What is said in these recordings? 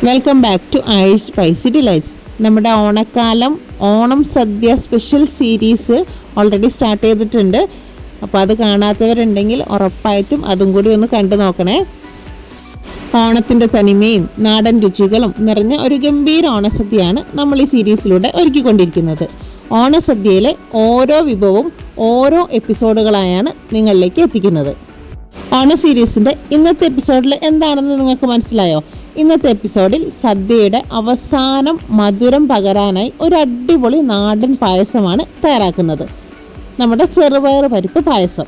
Welcome back to I spicy delights. നമ്മുടെ ഓണക്കാലം Onam sadya special series already start ചെയ്തിട്ടുണ്ട്. അപ്പോൾ അത് കാണാത്തവരുണ്ടെങ്കിൽ ഉറപ്പായിട്ടും അതും കൂടി ഒന്ന് കണ്ടു നോക്കണേ. ഓണത്തിൻ്റെ തനിമയും നാടൻ രുചികളും നിറഞ്ഞ ഒരു ഗംഭീര ഓണസദ്യയാണ് നമ്മൾ ഈ സീരീസിലൂടെ ഒരുക്കിക്കൊണ്ടിരിക്കുന്നത്. ഓണസദ്യയിലെ ഓരോ വിഭവവും ഓരോ എപ്പിസോഡുകളായാണ് നിങ്ങളിലേക്ക് എത്തിക്കുന്നത്. ഓണ സീരീസിൻ്റെ ഇന്നത്തെ എപ്പിസോഡിൽ എന്താണെന്ന് നിങ്ങൾക്ക് മനസ്സിലായോ? ഇന്നത്തെ എപ്പിസോഡിൽ സദ്യയുടെ അവസാനം മധുരം പകരാനായി ഒരു അടിപൊളി നാടൻ പായസമാണ് തയ്യാറാക്കുന്നത്. നമ്മുടെ ചെറുപയർ പരിപ്പ് പായസം.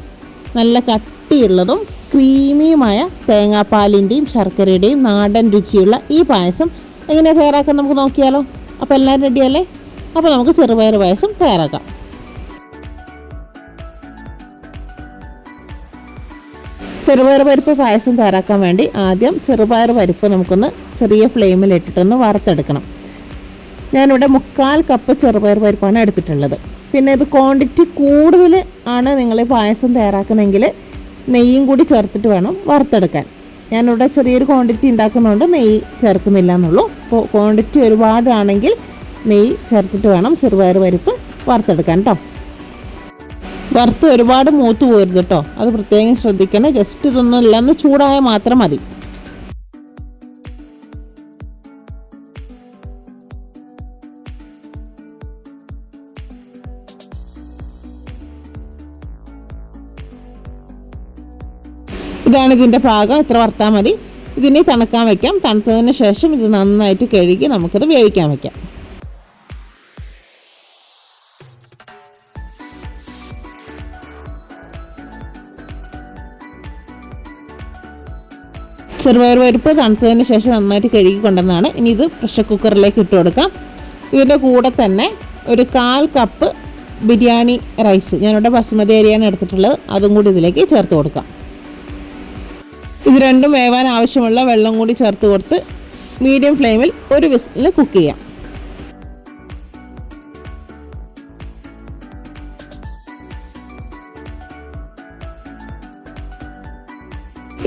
നല്ല കട്ടിയുള്ളതും ക്രീമിയുമായ തേങ്ങാപ്പാലിൻ്റെയും ശർക്കരയുടെയും നാടൻ രുചിയുള്ള ഈ പായസം എങ്ങനെയാണ് തയ്യാറാക്കാൻ നമുക്ക് നോക്കിയാലോ? അപ്പോൾ എല്ലാവരും റെഡിയല്ലേ? അപ്പോൾ നമുക്ക് ചെറുപയർ പായസം തയ്യാറാക്കാം. ചെറുപയർ പരിപ്പ് പായസം തയ്യാറാക്കാൻ വേണ്ടി ആദ്യം ചെറുപയർ പരിപ്പ് നമുക്കൊന്ന് ചെറിയ ഫ്ലെയിമിൽ ഇട്ടിട്ടൊന്ന് വറുത്തെടുക്കണം. ഞാനിവിടെ 3/4 കപ്പ് ചെറുപയർ പരിപ്പാണ് എടുത്തിട്ടുള്ളത്. പിന്നെ ഇത് ക്വാണ്ടിറ്റി കൂടുതൽ ആണ് നിങ്ങൾ പായസം തയ്യാറാക്കണമെങ്കിൽ നെയ്യും കൂടി ചേർത്തിട്ട് വേണം വറുത്തെടുക്കാൻ. ഞാനിവിടെ ചെറിയൊരു ക്വാണ്ടിറ്റി ഉണ്ടാക്കുന്നതുകൊണ്ട് നെയ്യ് ചേർക്കുന്നില്ല എന്നുള്ളൂ. അപ്പോൾ ക്വാണ്ടിറ്റി ഒരുപാടാണെങ്കിൽ നെയ്യ് ചേർത്തിട്ട് വേണം ചെറുപയർ പരിപ്പ് വറുത്തെടുക്കാൻ കേട്ടോ. വറുത്ത് ഒരുപാട് മൂത്ത് പോരുത് കേട്ടോ, അത് പ്രത്യേകം ശ്രദ്ധിക്കണം. ജസ്റ്റ് ഇതൊന്നും ഇല്ലാന്ന് ചൂടായാൽ മാത്രം മതി. ഇതാണ് ഇതിൻ്റെ പാകം. ഇത്ര വറുത്താൽ മതി. ഇതിനെ തണുക്കാൻ വയ്ക്കാം. തണുത്തതിന് ശേഷം ഇത് നന്നായിട്ട് കഴുകി നമുക്കത് വേവിക്കാൻ വയ്ക്കാം. ചെറുപയർ പരിപ്പ് തണുത്തതിന് ശേഷം നന്നായിട്ട് കഴുകി കൊണ്ടുവന്നാണ്. ഇനി ഇത് പ്രഷർ കുക്കറിലേക്ക് ഇട്ട് കൊടുക്കാം. ഇതിൻ്റെ കൂടെ തന്നെ ഒരു 1/4 കപ്പ് ബിരിയാണി റൈസ്, ഞാനിവിടെ ബസുമതി അരിയാണ് എടുത്തിട്ടുള്ളത്, അതും കൂടി ഇതിലേക്ക് ചേർത്ത് കൊടുക്കാം. ഇത് രണ്ടും വേവാൻ ആവശ്യമുള്ള വെള്ളം കൂടി ചേർത്ത് കൊടുത്ത് മീഡിയം ഫ്ലെയിമിൽ ഒരു വിസിലിൽ കുക്ക് ചെയ്യാം.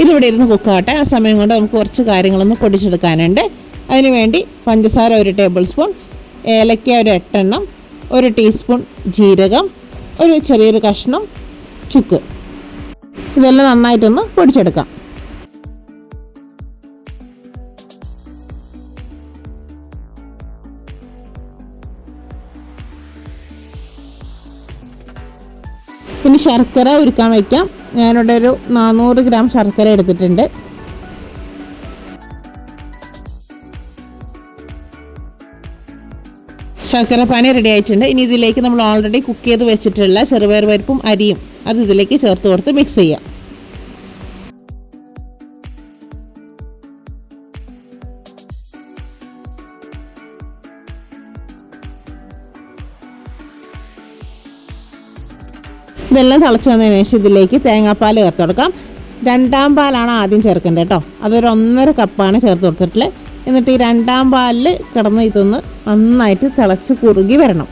ഇതിവിടെ ഇരുന്ന് കുക്കാട്ടെ. ആ സമയം കൊണ്ട് നമുക്ക് കുറച്ച് കാര്യങ്ങളൊന്ന് പൊടിച്ചെടുക്കാനുണ്ട്. അതിനുവേണ്ടി പഞ്ചസാര 1 ടേബിൾ സ്പൂൺ, ഏലക്ക ഒരു 8 എണ്ണം, 1 ടീസ്പൂൺ ജീരകം, ഒരു ചെറിയൊരു കഷ്ണം ചുക്ക്, ഇതെല്ലാം നന്നായിട്ടൊന്ന് പൊടിച്ചെടുക്കാം. ഇനി ശർക്കര ഉരുക്കാൻ വയ്ക്കാം. ഞാനിവിടെ ഒരു 400 ഗ്രാം ശർക്കര എടുത്തിട്ടുണ്ട്. ശർക്കര പാനി റെഡി ആയിട്ടുണ്ട്. ഇനി ഇതിലേക്ക് നമ്മൾ ഓൾറെഡി കുക്ക് ചെയ്ത് വെച്ചിട്ടുള്ള ചെറുപയർ പരിപ്പും അരിയും അത് ഇതിലേക്ക് ചേർത്ത് കൊടുത്ത് മിക്സ് ചെയ്യാം. ഇതെല്ലാം തിളച്ച് വന്നതിന് ശേഷം ഇതിലേക്ക് തേങ്ങാപ്പാൽ ചേർത്ത് കൊടുക്കാം. 2ാം പാലാണ് ആദ്യം ചേർക്കേണ്ടത് കേട്ടോ. അതൊരു 1.5 കപ്പാണ് ചേർത്ത് കൊടുത്തിട്ടുള്ളത്. എന്നിട്ട് ഈ 2ാം പാലിൽ കിടന്ന് ഇതൊന്ന് നന്നായിട്ട് തിളച്ച് കുറുകി വരണം.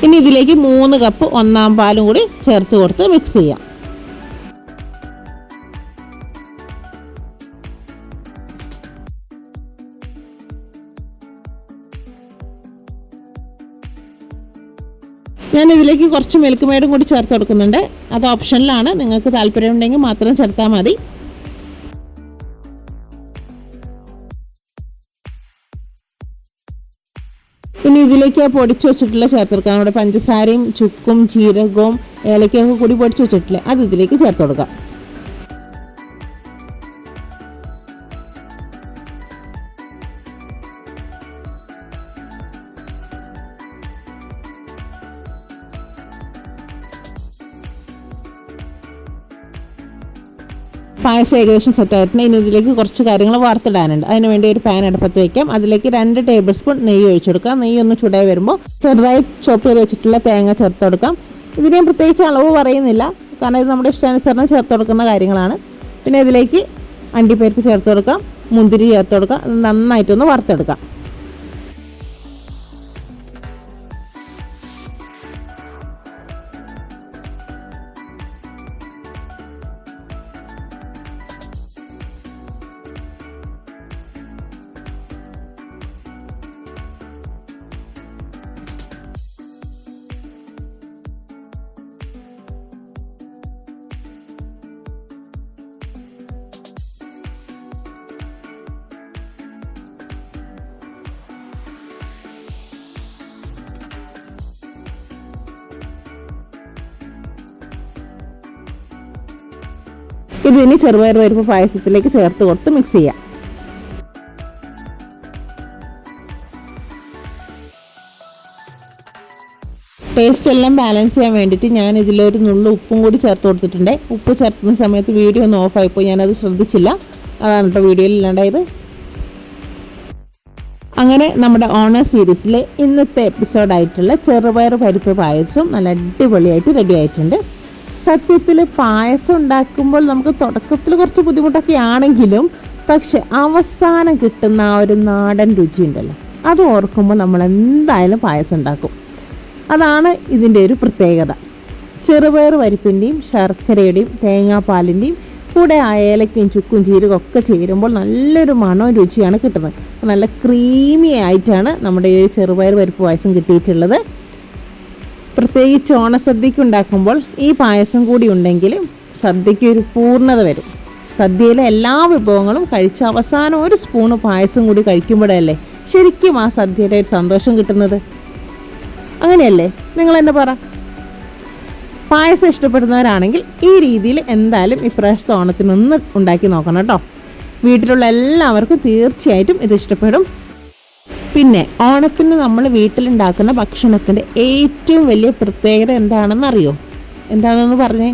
ഇനി ഇതിലേക്ക് 3 കപ്പ് 1ാം പാലും കൂടി ചേർത്ത് കൊടുത്ത് മിക്സ് ചെയ്യാം. ഞാൻ ഇതിലേക്ക് കുറച്ച് മിൽക്ക് മെയ്ഡും കൂടി ചേർത്ത് കൊടുക്കുന്നുണ്ട്. അത് ഓപ്ഷനിലാണ്, നിങ്ങൾക്ക് താല്പര്യമുണ്ടെങ്കിൽ മാത്രം ചേർത്താൽ മതി. ഇനി ഇതിലേക്ക് പൊടിച്ചു വെച്ചിട്ടുള്ള ചേർത്തെടുക്കാം. നമ്മുടെ പഞ്ചസാരയും ചുക്കും ജീരകവും ഏലക്കയൊക്കെ കൂടി പൊടിച്ചു വെച്ചിട്ടില്ലേ, അത് ഇതിലേക്ക് ചേർത്ത് കൊടുക്കാം. പായസം ഏകദേശം സെറ്റായിട്ടുണ്ട്. ഇനി ഇതിലേക്ക് കുറച്ച് കാര്യങ്ങൾ വറുത്തിടാനുണ്ട്. അതിനുവേണ്ടി ഒരു പാൻ അടുപ്പത്ത് വയ്ക്കാം. അതിലേക്ക് 2 ടേബിൾ സ്പൂൺ നെയ്യ് ഒഴിച്ചു കൊടുക്കാം. നെയ്യ് ഒന്ന് ചൂടായി വരുമ്പോൾ ചെറുതായി ചോപ്പ് ചെയ്ത് വെച്ചിട്ടുള്ള തേങ്ങ ചേർത്ത് കൊടുക്കാം. ഇതിന് പ്രത്യേകിച്ച് അളവ് പറയുന്നില്ല, കാരണം ഇത് നമ്മുടെ ഇഷ്ടാനുസരണം ചേർത്ത് കൊടുക്കുന്ന കാര്യങ്ങളാണ്. പിന്നെ ഇതിലേക്ക് അണ്ടിപ്പരിപ്പ് ചേർത്ത് കൊടുക്കാം, മുന്തിരി ചേർത്ത് കൊടുക്കാം, നന്നായിട്ടൊന്ന് വറുത്തെടുക്കാം. ഇതിനി ചെറുപയർ പരിപ്പ് പായസത്തിലേക്ക് ചേർത്ത് കൊടുത്ത് മിക്സ് ചെയ്യാം. ടേസ്റ്റ് എല്ലാം ബാലൻസ് ചെയ്യാൻ വേണ്ടിയിട്ട് ഞാൻ ഇതിലൊരു നുള്ളു ഉപ്പും കൂടി ചേർത്ത് കൊടുത്തിട്ടുണ്ട്. ഉപ്പ് ചേർത്തുന്ന സമയത്ത് വീഡിയോ ഒന്ന് ഓഫായിപ്പോൾ ഞാനത് ശ്രദ്ധിച്ചില്ല, അതാണ് കേട്ടോ വീഡിയോയിൽ ഇല്ലാണ്ടായത്. അങ്ങനെ നമ്മുടെ ഓണം സീരീസിലെ ഇന്നത്തെ എപ്പിസോഡായിട്ടുള്ള ചെറുപയർ പരിപ്പ് പായസവും നല്ല അടിപൊളിയായിട്ട് റെഡി ആയിട്ടുണ്ട്. സത്യത്തിൽ പായസം ഉണ്ടാക്കുമ്പോൾ നമുക്ക് തുടക്കത്തിൽ കുറച്ച് ബുദ്ധിമുട്ടൊക്കെ ആണെങ്കിലും പക്ഷെ അവസാനം കിട്ടുന്ന ആ ഒരു നാടൻ രുചി ഉണ്ടല്ലോ, അത് ഓർക്കുമ്പോൾ നമ്മൾ എന്തായാലും പായസം ഉണ്ടാക്കും. അതാണ് ഇതിൻ്റെ ഒരു പ്രത്യേകത. ചെറുപയർ പരിപ്പിൻ്റെയും ശർക്കരയുടെയും തേങ്ങാപ്പാലിൻ്റെയും കൂടെ ഏലക്കയും ചുക്കും ജീരകം ഒക്കെ ചേരുമ്പോൾ നല്ലൊരു മണവും രുചിയാണ് കിട്ടുന്നത്. നല്ല ക്രീമി ആയിട്ടാണ് നമ്മുടെ ഈ ചെറുപയർ പരിപ്പ് പായസം കിട്ടിയിട്ടുള്ളത്. പ്രത്യേകിച്ച് ഓണസദ്യക്ക് ഉണ്ടാക്കുമ്പോൾ ഈ പായസം കൂടി ഉണ്ടെങ്കിൽ സദ്യയ്ക്ക് ഒരു പൂർണ്ണത വരും. സദ്യയിലെ എല്ലാ വിഭവങ്ങളും കഴിച്ച് അവസാനം ഒരു സ്പൂണ് പായസം കൂടി കഴിക്കുമ്പോഴല്ലേ ശരിക്കും ആ സദ്യയുടെ ഒരു സന്തോഷം കിട്ടുന്നത്. അങ്ങനെയല്ലേ? നിങ്ങൾ എന്നെ പറ. പായസം ഇഷ്ടപ്പെടുന്നവരാണെങ്കിൽ ഈ രീതിയിൽ എന്തായാലും ഇപ്രാവശ്യത്തെ ഓണത്തിനൊന്ന് ഉണ്ടാക്കി നോക്കണം കേട്ടോ. വീട്ടിലുള്ള എല്ലാവർക്കും തീർച്ചയായിട്ടും ഇത് ഇഷ്ടപ്പെടും. പിന്നെ ഓണത്തിന് നമ്മൾ വീട്ടിലുണ്ടാക്കുന്ന ഭക്ഷണത്തിൻ്റെ ഏറ്റവും വലിയ പ്രത്യേകത എന്താണെന്ന് അറിയോ? എന്താണെന്ന് പറഞ്ഞേ?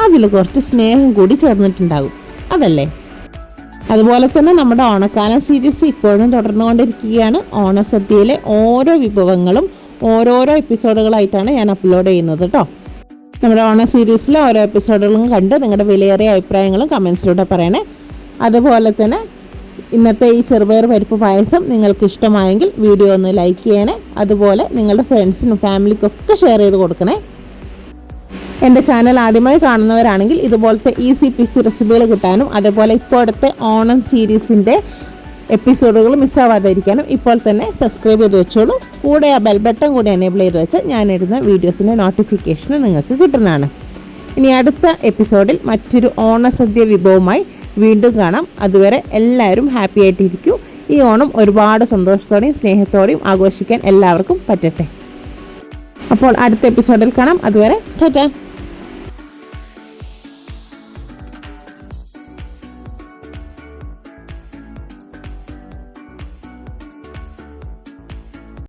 അതിൽ കുറച്ച് സ്നേഹം കൂടി ചേർന്നിട്ടുണ്ടാകും, അതല്ലേ? അതുപോലെ തന്നെ നമ്മുടെ ഓണക്കാലം സീരീസ് ഇപ്പോഴും തുടർന്നുകൊണ്ടിരിക്കുകയാണ്. ഓണസദ്യയിലെ ഓരോ വിഭവങ്ങളും ഓരോരോ എപ്പിസോഡുകളായിട്ടാണ് ഞാൻ അപ്ലോഡ് ചെയ്യുന്നത് കേട്ടോ. നമ്മുടെ ഓണ സീരീസിലെ ഓരോ എപ്പിസോഡുകളും കണ്ട് നിങ്ങളുടെ വിലയേറിയ അഭിപ്രായങ്ങളും കമൻസിലൂടെ പറയണേ. അതുപോലെ തന്നെ ഇന്നത്തെ ഈ ചെറുപയർ പരിപ്പ് പായസം നിങ്ങൾക്ക് ഇഷ്ടമായെങ്കിൽ വീഡിയോ ഒന്ന് ലൈക്ക് ചെയ്യണേ. അതുപോലെ നിങ്ങളുടെ ഫ്രണ്ട്സിനും ഫാമിലിക്കൊക്കെ ഷെയർ ചെയ്ത് കൊടുക്കണേ. എൻ്റെ ചാനൽ ആദ്യമായി കാണുന്നവരാണെങ്കിൽ ഇതുപോലത്തെ ഈസി പീസി റെസിപ്പികൾ കിട്ടാനും അതുപോലെ ഇപ്പോഴത്തെ ഓണം സീരീസിൻ്റെ എപ്പിസോഡുകൾ മിസ്സാവാതിരിക്കാനും ഇപ്പോൾ തന്നെ സബ്സ്ക്രൈബ് ചെയ്ത് വെച്ചോളൂ. കൂടെ ആ ബെൽ ബട്ടൺ കൂടി എനേബിൾ ചെയ്ത് വെച്ചാൽ ഞാനിടുന്ന വീഡിയോസിൻ്റെ നോട്ടിഫിക്കേഷൻ നിങ്ങൾക്ക് കിട്ടുന്നതാണ്. ഇനി അടുത്ത എപ്പിസോഡിൽ മറ്റൊരു ഓണസദ്യ വിഭവമായി വീണ്ടും കാണാം. അതുവരെ എല്ലാവരും ഹാപ്പി ആയിട്ടിരിക്കൂ. ഈ ഓണം ഒരുപാട് സന്തോഷത്തോടെയും സ്നേഹത്തോടെയും ആഘോഷിക്കാൻ എല്ലാവർക്കും പറ്റട്ടെ. അപ്പോൾ അടുത്ത എപ്പിസോഡിൽ കാണാം. അതുവരെ ടാറ്റാ.